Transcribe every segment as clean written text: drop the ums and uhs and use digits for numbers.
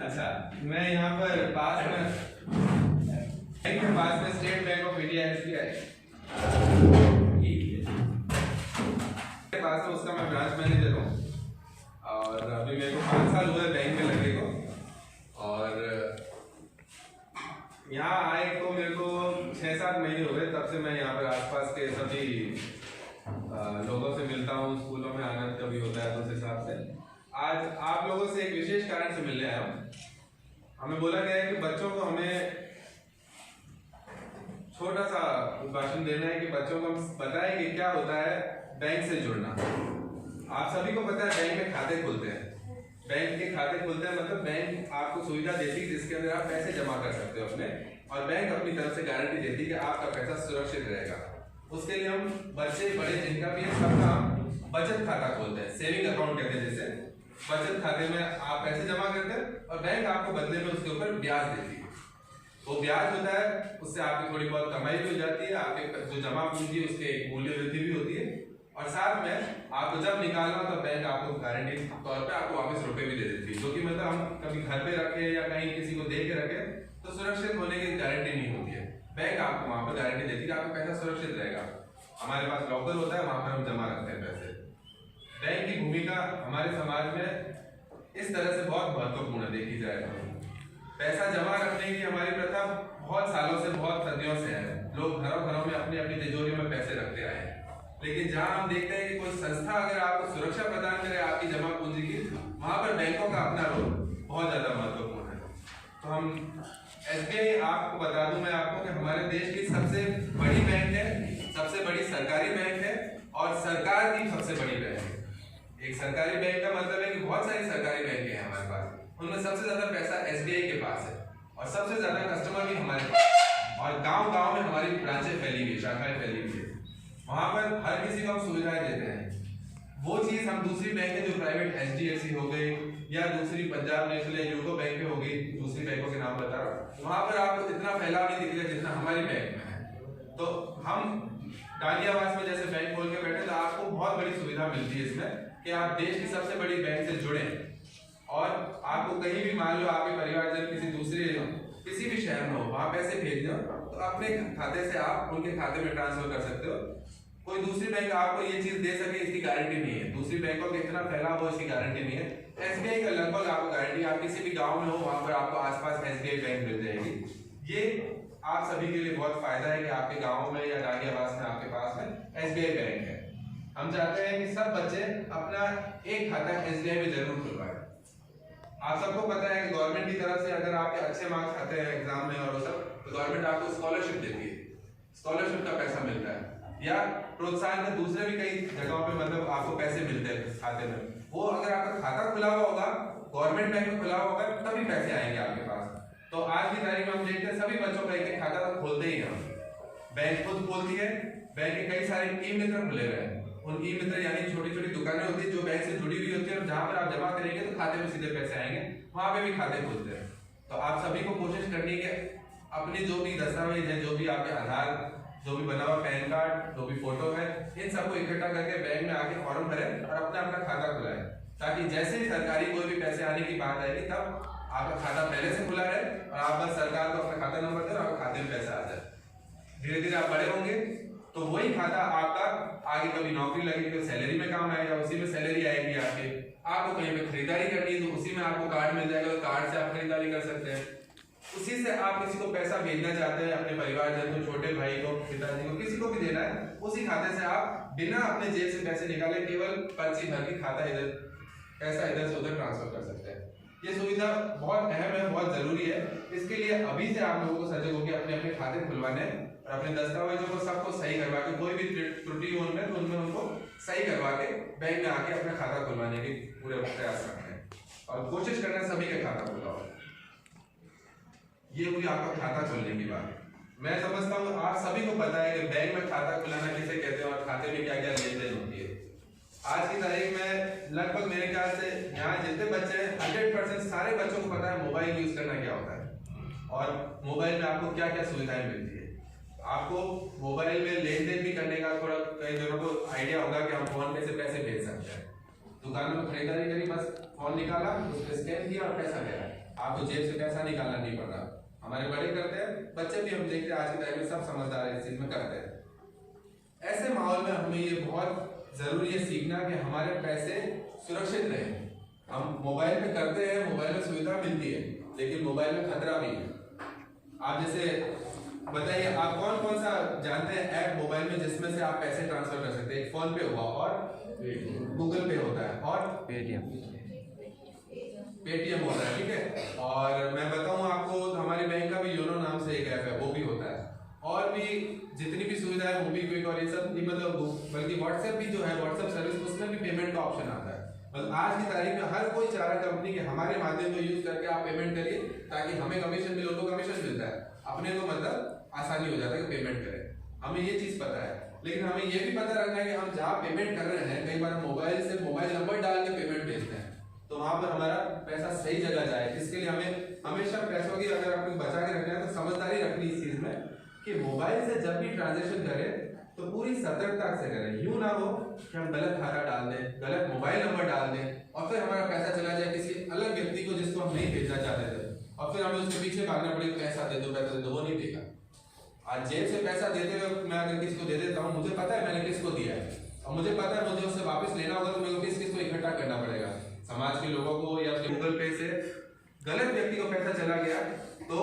अच्छा, मैं यहाँ पर पास में state bank of India SBI के पास में उसका मैं ब्रांच मैनेजर हूँ और अभी मेरे को 5 साल हुए बैंक में लगे को। और यहाँ आए तो मेरे को 6-7 महीने हुए, तब से मैं यहाँ पर आसपास के सभी लोगों से मिलता हूँ। स्कूलों में आना कभी होता है तो उस हिसाब से आज आप लोगों से एक विशेष कारण से मिलने आया हूँ। हमें बोला गया है कि बच्चों को हमें छोटा सा भाषण देना है कि बच्चों को हम बताएं कि क्या होता है बैंक से जुड़ना। आप सभी को पता है बैंक में खाते खुलते हैं, बैंक के खाते खुलते हैं मतलब बैंक आपको सुविधा देती है जिसके अंदर आप पैसे जमा कर सकते हो अपने, और बैंक अपनी तरफ से गारंटी देती है कि आपका पैसा सुरक्षित रहेगा। उसके लिए हम बच्चे बड़े जिनका भी है सबका हम बचत खाता खोलते हैं, सेविंग अकाउंट कहते हैं। जैसे बचत खाते में आप पैसे जमा करते हैं और बैंक आपको बदले में उसके ऊपर ब्याज देती है। वो ब्याज होता है, उससे आपकी थोड़ी बहुत कमाई भी हो जाती है, आपके जो जमा पूंजी है उसके मूल्य वृद्धि भी होती है, और साथ में आपको जब निकालना तो बैंक आपको गारंटी तौर पे आपको वापस रुपए भी दे देती है। जो कि मतलब हम कभी घर पे रखे या कहीं किसी को दे के रखे तो सुरक्षित होने की गारंटी नहीं होती है। बैंक आपको वहां पर गारंटी देती है कि आपका पैसा सुरक्षित रहेगा। हमारे पास लॉकर होता है, वहां पर हम जमा रखते हैं पैसे। बैंक की भूमिका हमारे समाज में इस तरह से बहुत महत्वपूर्ण देखी जाए तो पैसा जमा रखने की हमारी प्रथा बहुत सालों से, बहुत सदियों से है। लोग घरों में अपनी अपनी तिजोरियों में पैसे रखते आए हैं, लेकिन जहां हम देखते हैं कि कोई संस्था अगर आपको सुरक्षा प्रदान करे आपकी जमा पूंजी की, वहां पर बैंकों का अपना रोल बहुत ज्यादा महत्वपूर्ण है। तो हम SBI आपको बता दूं मैं आपको कि हमारे देश की सबसे बड़ी बैंक है, सबसे बड़ी सरकारी बैंक है और सरकार की सबसे बड़ी बैंक है। एक सरकारी बैंक का मतलब है कि बहुत सारी सरकारी बैंक है हमारे पास, उनमें सबसे ज्यादा पैसा SBI के पास है और सबसे ज्यादा कस्टमर भी हमारे पास, और गांव-गांव में हमारी ब्रांचें फैली हुई, शाखाएं फैली हुई है। वहां पर हर किसी को हम सुविधाएं देते हैं। वो चीज हम दूसरी बैंक जो प्राइवेट HDFC हो गई या दूसरी पंजाब नेशनल या यूको बैंक हो गई, दूसरी बैंकों के नाम बता रहा हूँ, वहां पर आपको इतना फैलाव नहीं दिखेगा जितना हमारी बैंक में है। तो हम डालियावास में जैसे बैंक खोल के बैठे तो आपको बहुत बड़ी सुविधा मिलती है इसमें कि आप देश की सबसे बड़ी बैंक से जुड़े, और आपको कहीं भी मान लो आपके परिवारजन किसी भी शहर में हो, वहां पैसे भेज दो तो अपने खाते से आप उनके खाते में ट्रांसफर कर सकते हो। कोई दूसरी बैंक आपको ये चीज दे सके इसकी गारंटी नहीं है, दूसरी बैंकों के इतना फैलाव हो इसकी गारंटी नहीं है। SBI का लगभग आपको गारंटी, आप किसी भी गांव में हो वहां पर आपको आसपास SBI बैंक मिल जाएगी। ये आप सभी के लिए बहुत फायदा है कि आपके गाँव में या डालियावास में आपके पास में SBI बैंक है। हम चाहते हैं कि सब बच्चे अपना एक खाता SBI में जरूर खुलवाएं। आप सबको पता है कि गवर्नमेंट की तरफ से अगर आपके अच्छे मार्क्स आते हैं एग्जाम में और वो सब, तो गवर्नमेंट आपको स्कॉलरशिप देती है, स्कॉलरशिप का पैसा मिलता है, या प्रोत्साहन में दूसरे भी कई जगहों पे मतलब आपको पैसे मिलते हैं खाते में। वो अगर आपका खाता खुला हुआ होगा, गवर्नमेंट बैंक में खुला होगा, तभी पैसे आएंगे आपके पास। तो आज की तारीख में हम देखते हैं सभी बच्चों का एक खाता तो खोलते ही हैं, बैंक खुद खोलती है। बैंक के कई सारे ई-मित्र खुले हुए हैं, उन ई-मित्र यानी छोटी छोटी दुकानें होती है जो बैंक से जुड़ी हुई होती है, और जहां पर आप जमा करेंगे तो खाते में सीधे पैसे आएंगे, वहां पे भी खाते खुलते हैं। तो आप सभी को कोशिश करनी है अपनी जो भी दस्तावेज है, जो भी आपके आधार, जो भी बना हुआ पैन कार्ड, जो भी फोटो है, इन सबको इकट्ठा करके बैंक में आके फॉर्म भरें और अपना खाता खुलाएं, ताकि जैसे ही सरकारी कोई भी पैसे आने की बात आएगी तब आपका खाता पहले से खुला रहे और आप बस सरकार को अपना खाता नंबर दें और आपके खाते में पैसा आ जाए। धीरे धीरे आप बड़े होंगे तो वही खाता आपका आगे कभी नौकरी लगेगी तो सैलरी में काम आएगा, उसी में सैलरी आएगी आपको कहीं पे खरीदारी करनी है तो उसी में आपको कार्ड मिल जाएगा, तो कार्ड से आप खरीदारी कर सकते हैं। उसी से आप किसी को पैसा भेजना चाहते हैं, अपने परिवारजन को, छोटे भाई को, पिताजी को, किसी को भी देना है, उसी खाते से आप बिना अपने जेब से पैसे निकाले केवल पर्ची भर के खाता पैसा इधर से उधर ट्रांसफर कर सकते हैं। ये सुविधा बहुत अहम है, बहुत जरूरी है। इसके लिए अभी से आप लोगों को सजग होकर अपने अपने खाते खुलवाने और अपने दस्तावेजों को सबको सही करवा के, कोई भी त्रुटि हो उनमें तो उनमें उनको सही करवा के बैंक में आके अपना खाता खुलवाने के पूरे प्रयास करते हैं, और कोशिश करना है सभी का खाता खुला हो। ये हुई आपका खाता खोलने की बात। मैं समझता हूँ आप सभी को पता है कि बैंक में खाता खुलाना किसे कहते हैं और खाते में क्या क्या लेन देन होती है। आज की तारीख में लगभग मेरे ख्याल से यहाँ जितने बच्चे हैं 100% सारे बच्चों को पता है मोबाइल यूज करना क्या होता है और मोबाइल में आपको क्या क्या सुविधाएं मिलती है। आपको मोबाइल में लेन देन भी करने का थोड़ा कई जनों को आइडिया होगा कि हम फोन पे से पैसे भेज सकते हैं। दुकानों में खरीदारी करी, बस फोन निकाला, उस पर स्कैन किया और पैसा गया। आपको जेब से पैसा निकालना नहीं पड़ रहा। हमारे बड़े करते हैं, बच्चे भी हम देखते हैं आज के टाइम में, सब समझदार है इस चीज में करते हैं। ऐसे माहौल में हमें ये बहुत जरूरी है सीखना कि हमारे पैसे सुरक्षित रहे। हम मोबाइल पे करते हैं, मोबाइल में सुविधा मिलती है, लेकिन मोबाइल में खतरा भी है। आप जैसे बताइए, आप कौन कौन सा जानते हैं ऐप मोबाइल में जिसमें से आप पैसे ट्रांसफर कर सकते हैं? फोन पे हुआ और गूगल पे होता है और पेटीएम होता है, ठीक है। और मैं बताऊं आपको, हमारे बैंक का भी योनो नाम से एक ऐप है, वो भी होता है। और भी जितनी भी सुविधा है, मोबीक्विक और ये सब, मतलब बल्कि व्हाट्सएप भी जो है, व्हाट्सएप सर्विस, उसमें भी पेमेंट का ऑप्शन आता है। मतलब आज की तारीख में हर कोई चाह रहा है कंपनी के हमारे माध्यम को यूज करके आप पेमेंट करिए, ताकि हमें कमीशन मिले, उनको कमीशन मिलता है, अपने को मतलब आसानी हो जाता है कि पेमेंट करें। हमें ये चीज पता है, लेकिन हमें ये भी पता रखना है कि हम जहाँ पेमेंट कर रहे हैं, कई बार मोबाइल से मोबाइल नंबर डाल के पेमेंट भेजते हैं, तो वहां पर हमारा पैसा सही जगह जाए। इसके लिए हमें हमेशा पैसों की, अगर आपको बचा के रखना है, तो समझदारी रखनी इस चीज में कि मोबाइल से जब भी ट्रांजेक्शन करें तो पूरी सतर्कता से करें। यूं ना हो कि हम गलत खाता डाल दें, गलत मोबाइल नंबर डाल दें और फिर हमारा पैसा चला जाए किसी अलग व्यक्ति को जिसको हम नहीं भेजना चाहते थे, और फिर हमें उसके पीछे भागना पड़े, पैसा दे दो, पैसा दे दो। वो नहीं देगा। आज जेब से पैसा देते हुए मैं अगर किसी को दे देता हूँ, मुझे पता है मैंने किसको दिया है, और मुझे पता है मुझे उससे वापस लेना होगा, तो मेरे को किस को इकट्ठा करना पड़ेगा, समाज के लोगों को, या फिर गूगल पे से गलत व्यक्ति को पैसा चला गया तो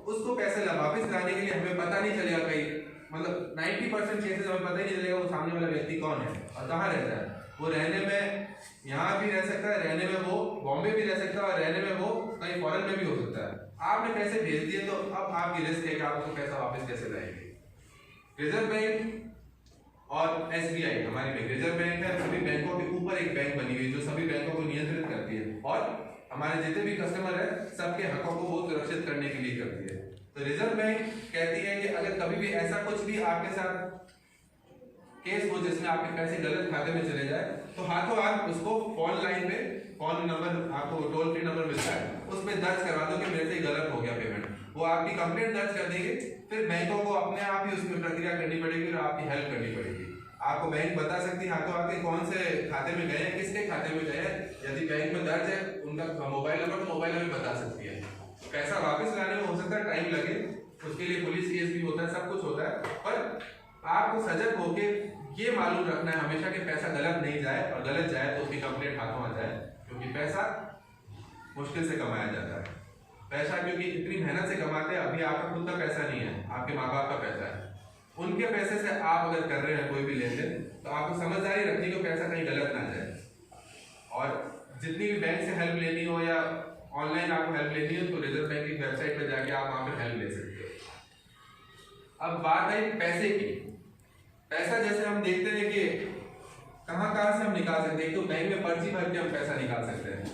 उसको पैसे वापस लाने के लिए हमें पता नहीं चलेगा। कहीं मतलब 90% केसेस हमें पता ही नहीं चलेगा वो सामने वाला व्यक्ति कौन है और कहाँ रहता है। वो रहने में यहाँ भी रह सकता है, रहने में वो बॉम्बे भी रह सकता है, और रहने में वो कहीं फॉरेन में भी हो सकता है। आपने पैसे भेज दिए तो अब आपकी रिस्क है कि आप उसको पैसा वापस कैसे लाएंगे। रिजर्व बैंक और एसबीआई हमारी बैंक, रिजर्व बैंक है, सभी बैंकों के ऊपर एक बैंक बनी हुई जो सभी बैंकों को नियंत्रित करती है और हमारे जितने भी कस्टमर है सबके हकों को वो सुरक्षित करने के लिए करती है। तो रिजर्व बैंक कहती है कि अगर कभी भी ऐसा कुछ भी आपके साथ केस हो जिसमें आपके पैसे गलत खाते में चले जाए, तो हाथों हाथ उसको फोन लाइन पे, फोन नंबर आपको टोल फ्री नंबर मिलता है, उस पर दर्ज करवा दो कि मेरे से गलत हो गया पेमेंट। वो आपकी कंप्लेंट दर्ज कर देंगे, फिर बैंकों को अपने आप ही उसमें प्रक्रिया करनी पड़ेगी और आपकी हेल्प करनी पड़ेगी। आपको बैंक बता सकती है हाथों हाथ के कौन से खाते में गए हैं, किसके खाते में गए हैं। यदि बैंक में दर्ज है उनका मोबाइल नंबर, तो मोबाइल नंबर बता सकती है। पैसा वापस लाने में हो सकता है टाइम लगे, उसके लिए पुलिस केस भी होता है, सब कुछ होता है, पर आपको सजग होके ये मालूम रखना है हमेशा कि पैसा गलत नहीं जाए, और गलत जाए तो उसकी कंप्लेंट हाथों आ जाए, क्योंकि पैसा मुश्किल से कमाया जाता है। पैसा क्योंकि इतनी मेहनत से कमाते हैं, अभी आपका खुद का पैसा नहीं है, आपके माँ बाप का पैसा है। उनके पैसे से आप अगर कर रहे हैं कोई भी लेन देन, तो आपको समझदारी रखनी कि पैसा कहीं गलत ना जाए। और जितनी भी बैंक से हेल्प लेनी हो या ऑनलाइन आपको हेल्प लेनी हो, तो रिजर्व बैंक की वेबसाइट पर जाके आप वहां पर हेल्प ले सकते हो। अब बात आई पैसे की। पैसा जैसे हम देखते हैं कि कहां से हम निकाल सकते हैं। तो बैंक में पर्ची भर के हम पैसा निकाल सकते हैं।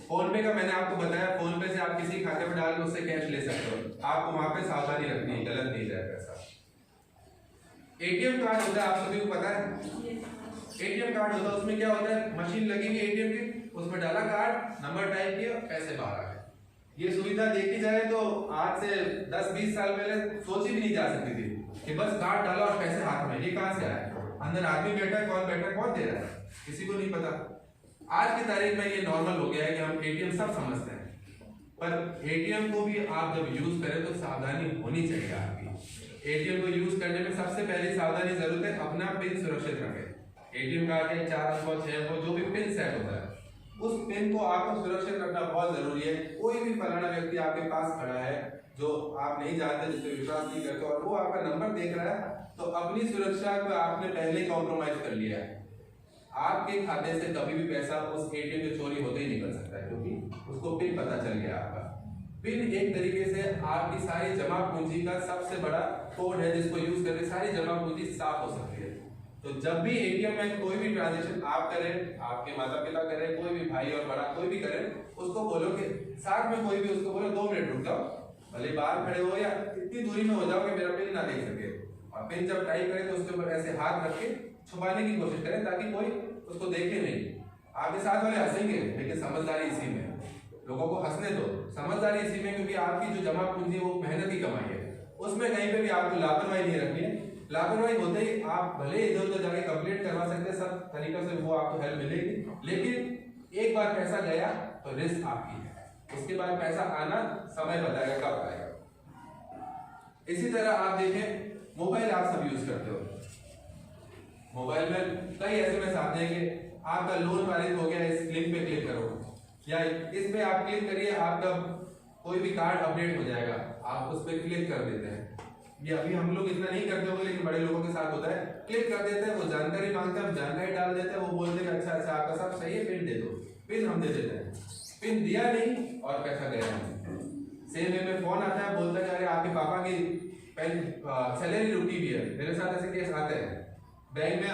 फोन पे का मैंने आपको बताया, फोन पे से आप किसी खाते में डाल के उससे कैश ले सकते हो। आपको वहां पे सावधानी रखनी है, गलत नहीं जाए पैसा। एटीएम कार्ड होता है, आप सभी को पता है। एटीएम कार्ड होता है, उसमें क्या होता है, मशीन लगी हुई एटीएम की, उसमें डाला कार्ड, नंबर टाइप किया, पैसे बाहर आ गए। ये सुविधा देखी जाए तो आज से 10-20 साल पहले सोची भी नहीं जा सकती थी कि बस कार्ड डाला और पैसे हाथ में। ये कहां से आया? अंदर आदमी बैठा है, कौन बैठा है, कौन दे रहा है, किसी को नहीं पता। आज की तारीख में ये नॉर्मल हो गया है कि हम एटीएम सब समझते हैं, पर एटीएम को भी आप जब यूज करें तो सावधानी होनी चाहिए आपकी। एटीएम को यूज करने में सबसे पहली सावधानी जरूरत है, अपना पिन सुरक्षित रखें। एटीएम कार्ड के 4 अंक 6 अंक जो भी पिन सेट होता है, उस पिन को आपको सुरक्षित रखना बहुत जरूरी है। कोई भी फलाना व्यक्ति आपके पास खड़ा है जो आप नहीं जानते, जिस पर विश्वास नहीं करते, और वो आपका नंबर देख रहा है, तो अपनी सुरक्षा को आपने पहले ही कॉम्प्रोमाइज कर लिया है। आपके खाते से कभी भी पैसा उस एटीएम के चोरी होते ही निकल सकता है, क्योंकि उसको पिन पता चल गया आपका। पिन एक तरीके से आपकी सारी जमा पूंजी का सबसे बड़ा कोड है, जिसको यूज करके सारी जमा पूंजी साफ हो सकती है। तो जब भी एटीएम में कोई भी ट्रांजैक्शन आप करें, आपके माता पिता करें, कोई भी भाई और बड़ा कोई भी करे, उसको बोलो कि साथ में कोई भी उसको बोलो 2 मिनट रुक जाओ, भले बाहर खड़े हो या इतनी दूरी में हो जाओ कि मेरा पिन ना देख सके। और पिन जब टाइप करें तो उसके ऊपर ऐसे हाथ रख के छुपाने की कोशिश करें, ताकि कोई उसको देखे नहीं। आपके साथ वाले हंसेंगे, लेकिन समझदारी इसी में, लोगों को हंसने दो, समझदारी इसी में, क्योंकि आपकी जो जमा पूंजी है वो मेहनत की कमाई है, उसमें कहीं पे भी आपको लापरवाही नहीं रखनी है। लापरवाही होते ही आप भले इधर उधर जाके कंप्लेंट करवा सकते हैं, सब तरीकों से वो आपको हेल्प मिलेगी, लेकिन एक बार पैसा गया तो रिस्क आपकी है, उसके बाद पैसा आना समय बताएगा कब आएगा। इसी तरह आप देखें मोबाइल आप सब यूज करते हो, मोबाइल में कई एसएमएस आते हैं कि आपका लोन वारिद हो गया, इस लिंक पे क्लिक करो, या इस पे आप क्लिक करिए, आपका कोई भी कार्ड अपडेट हो जाएगा, आप उस पर क्लिक कर देते हैं। ये अभी हम लोग इतना नहीं करते होंगे, लेकिन बड़े लोगों के साथ होता है, क्लिक कर देते हैं, वो जानकारी मांगते हैं, हम जानकारी डाल देते हैं, वो बोलते हैं अच्छा आपका सब सही है, पिन दे दो, पिन हम दे देते हैं, पिन दिया नहीं और पैसा गया नहीं। सेम वे में फोन आता है, बोलता है अरे आपके पापा की सैलरी रुकी भी है। मेरे साथ ऐसे केस आते हैं बैंक में,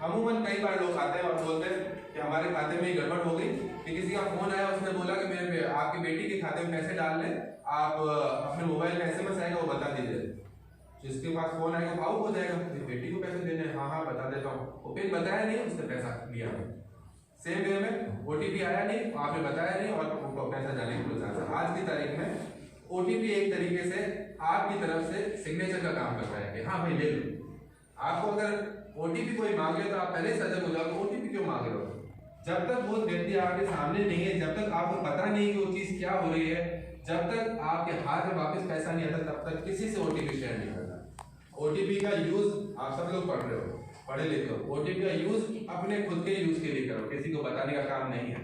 अमूमन कई बार लोग आते हैं और बोलते हैं कि हमारे खाते में गड़बड़ हो गई, कि किसी का फोन आया, उसने बोला कि मेरे आपकी बेटी के खाते में पैसे डाल लें, आप अपने मोबाइल में एसएमएस आएगा वो बता दीजिए। जिसके पास फोन आएगा भावुक हो जाएगा, बेटी को पैसे देने, हाँ बता देता हूँ, वो फिर बताया नहीं, उसने पैसा लिया। सेम वे में ओटीपी आया नहीं, आपने बताया नहीं और उनको पैसा जाने के लिए। आज की तारीख में ओटीपी एक तरीके से आपकी तरफ से सिग्नेचर का काम करता है कि हाँ भाई ले लो। आपको अगर ओटीपी कोई मांगे तो आप पहले सजग हो जाओ, ओटीपी क्यों मांग रहे हो? जब तक वो व्यक्ति आपके सामने नहीं है, जब तक आपको पता नहीं कि वो चीज क्या हो रही है, जब तक आपके हाथ में वापस पैसा नहीं आता, तब तक किसी से ओटीपी शेयर नहीं करना। ओटीपी का यूज आप सब लोग पढ़ रहे हो, पढ़े लिखे हो, ओटीपी का यूज अपने खुद के यूज के लिए करो, किसी को बताने का काम नहीं है।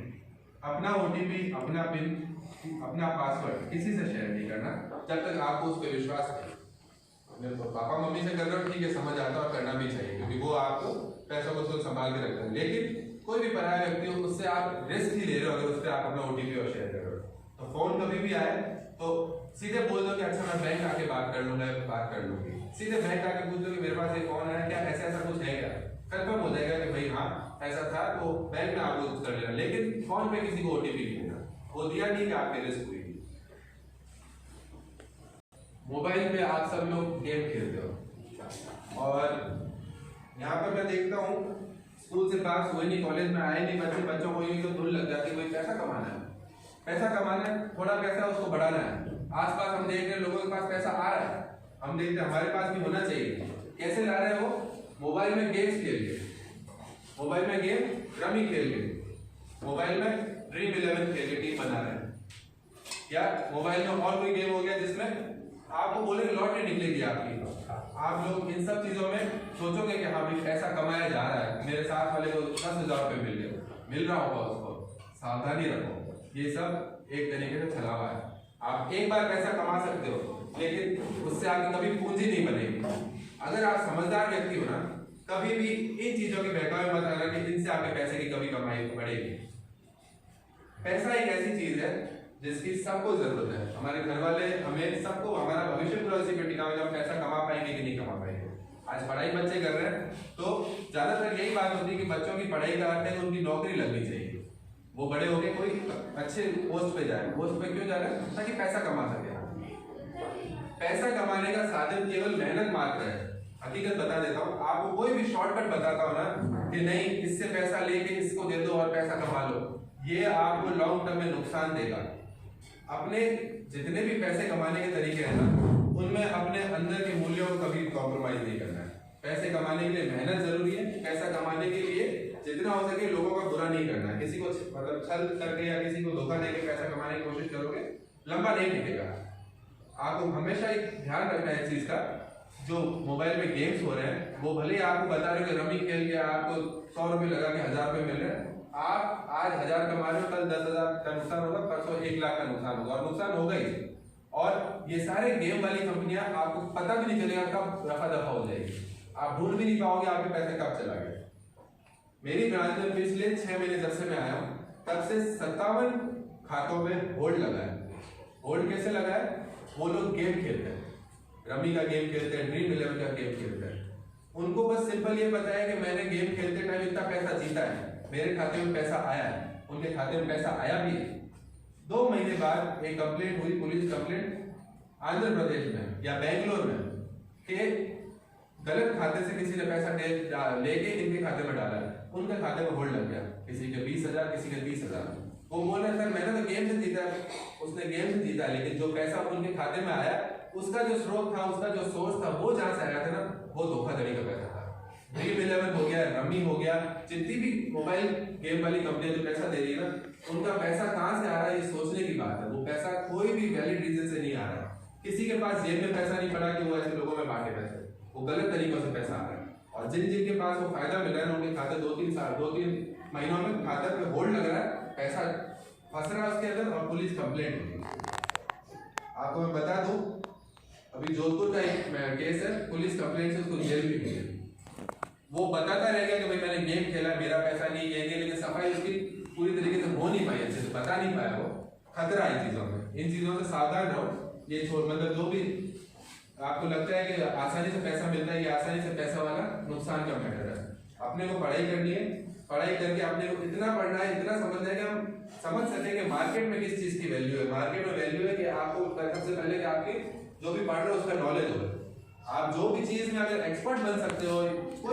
अपना ओटीपी, अपना पिन, अपना पासवर्ड किसी से शेयर नहीं करना जब तक आपको उस पर विश्वास है। तो पापा मम्मी से कर रहे हो ठीक है, समझ आता है और करना भी चाहिए, क्योंकि वो आपको पैसों को संभाल के रखते हैं। लेकिन कोई भी पराया व्यक्ति हो, उससे आप रिस्क ही ले रहे हो अगर उस पर आप अपना ओटीपी और शेयर कर रहे हो। तो फोन कभी भी आए तो सीधे बोल दो कि अच्छा मैं बैंक आके बात कर लूंगा, बात कर लूंगी। सीधे बैंक आके पूछ दो कि मेरे पास एक फोन आया, क्या ऐसा कुछ है क्या? कंफर्म हो जाएगा कि भाई हाँ ऐसा था, तो बैंक में आपको कर लेना, लेकिन फोन पे किसी को ओटीपी नहीं देना। वो दिया नहीं कि आपके रिस्क हुई। मोबाइल पे आप सब लोग गेम खेलते हो और यहाँ पर मैं देखता हूँ स्कूल से पास हुए नहीं, कॉलेज में आए नहीं बच्चों को ये तो धुन लग जाती है भाई पैसा कमाना है, पैसा कमाना है, थोड़ा पैसा उसको बढ़ाना है। आसपास हम देख रहे हैं लोगों के पास पैसा आ रहा है, हम देखते हैं हमारे पास भी होना चाहिए। कैसे ला रहे हो? मोबाइल में गेम्स खेल के, मोबाइल में गेम रमी खेल के, मोबाइल में ड्रीम 11 खेल के टीम बना रहे हैं, या मोबाइल में और कोई गेम हो गया जिसमें आपको बोलेंगे लॉटरी निकलेगी आपकी। आप लोग इन सब चीजों में सोचोगे कि हाँ भाई पैसा कमाया जा रहा है, मेरे साथ वाले को 10,000 रुपये मिल रहा होगा, उसको सावधानी रखो। ये सब एक तरीके से छलावा है। आप एक बार पैसा कमा सकते हो, लेकिन उससे आगे कभी पूंजी नहीं बनेगी। अगर आप समझदार व्यक्ति हो ना, कभी भी इन चीजों के बहकावे मत आना कि इनसे आपके पैसे की कभी कमाई बढ़ेगी। पैसा एक ऐसी चीज है जिसकी सबको जरूरत है। हमारे घर वाले हमें सबको, हमारा भविष्य पूरा उसी पे टिका हुआ, हम पैसा कमा पाएंगे कि नहीं कमा पाएंगे। आज पढ़ाई बच्चे कर रहे हैं तो ज्यादातर यही बात होती है कि बच्चों की पढ़ाई का अर्थ है कि उनकी नौकरी लगनी चाहिए, वो बड़े होके कोई अच्छे पोस्ट पे जाए। पोस्ट पे क्यों जा रहे हैं? ताकि पैसा कमा सके। पैसा कमाने का साधन केवल मेहनत मात्र है। हकीकत बता देता हूँ आपको, कोई भी शॉर्टकट बताता हूँ ना कि नहीं इससे पैसा लेके इसको दे दो और पैसा कमा लो, ये आपको लॉन्ग टर्म में नुकसान देगा। अपने जितने भी पैसे कमाने के तरीके हैं ना, उनमें अपने अंदर के मूल्यों को कभी कॉम्प्रोमाइज नहीं करना है। पैसे कमाने के लिए मेहनत जरूरी है, पैसा कमाने के लिए जितना हो सके लोगों का बुरा नहीं करना है। किसी को मतलब छल करके या किसी को धोखा देके पैसा कमाने की कोशिश करोगे, लंबा नहीं टिकेगा। आपको हमेशा एक ध्यान रखना है इस चीज का, जो मोबाइल में गेम्स हो रहे हैं वो भले ही आपको बता रहे हो कि रमी खेल के आपको 100 रुपये लगा के 1000 रुपये मिल रहे हैं, आप आज 1000 कमा रहे हो, कल 10,000 का नुकसान होगा, परसों 1 लाख का नुकसान होगा, और नुकसान होगा ही। और ये सारे गेम वाली कंपनियां आपको पता भी नहीं चलेगा कब रफा दफा हो जाएगी, आप ढूंढ भी नहीं पाओगे आपके पैसे कब चला गए। मेरी ब्रांच में पिछले 6 महीने जब से मैं आया हूँ तब से 57 खातों में होल्ड लगा है। होल्ड कैसे लगा है? वो लोग गेम खेलते हैं, रमी का गेम खेलते हैं, ड्रीम 11 का गेम खेलते हैं। उनको बस सिंपल ये पता है कि मैंने गेम खेलते टाइम इतना पैसा जीता है, मेरे खाते में पैसा आया है, उनके खाते में पैसा आया भी है। 2 महीने बाद एक कंप्लेंट हुई, पुलिस कंप्लेंट आंध्र प्रदेश में या बेंगलोर में, कि गलत खाते से किसी ने पैसा लेके इनके खाते में डाला है, उनके खाते में होल्ड लग गया, किसी के 20,000 किसी के 30,000। वो बोल रहे सर मैंने तो गेम से जीता, उसने गेम से जीता, लेकिन जो पैसा उनके खाते में आया उसका जो स्रोत था, उसका जो सोर्स था, वो जहां से आया था ना, वो धोखाधड़ी का पैसा था। ड्रीम 11 हो गया, रमी हो गया, जितनी भी मोबाइल गेम वाली कंपनियां जो पैसा दे रही है ना, उनका पैसा कहाँ से आ रहा है ये सोचने की बात है। वो पैसा कोई भी वैलिड रीजन से नहीं आ रहा है। किसी के पास जेब में पैसा नहीं पड़ा कि वो ऐसे लोगों में बांटे पैसे, वो गलत तरीकों से पैसा आ रहा है। और जिन जिनके पास वो फायदा मिल रहा है उनके खाते 2-3 महीनों में खाते पे होल्ड लग रहा है, पैसा फंस रहा है उसके अंदर और पुलिस कंप्लेंट होगी। आपको मैं बता दूं, अभी जोधपुर का एक केस है, पुलिस कंप्लेंट से उसको जेल भी मिली। वो बताता रह गया कि भाई मैंने गेम खेला, मेरा पैसा नहीं, ये नहीं, लेकिन सफाई उसकी पूरी तरीके से हो नहीं पाई, अच्छे से बता नहीं पाया। वो खतरा इन चीजों में, इन चीजों से सावधान रहो। ये छोड़ मतलब जो भी आपको लगता है कि आसानी से पैसा मिलता है, ये आसानी से पैसा वाला नुकसान का मैटर है। अपने को पढ़ाई करनी है, पढ़ाई करके अपने को इतना पढ़ना है, इतना समझना है कि हम समझ सकें कि मार्केट में किस चीज की वैल्यू है। मार्केट में वैल्यू है कि आपको सबसे पहले कि आपके जो भी पढ़ रहे हो उसका नॉलेज हो। आप जो भी चीज में अगर एक्सपर्ट बन सकते हो,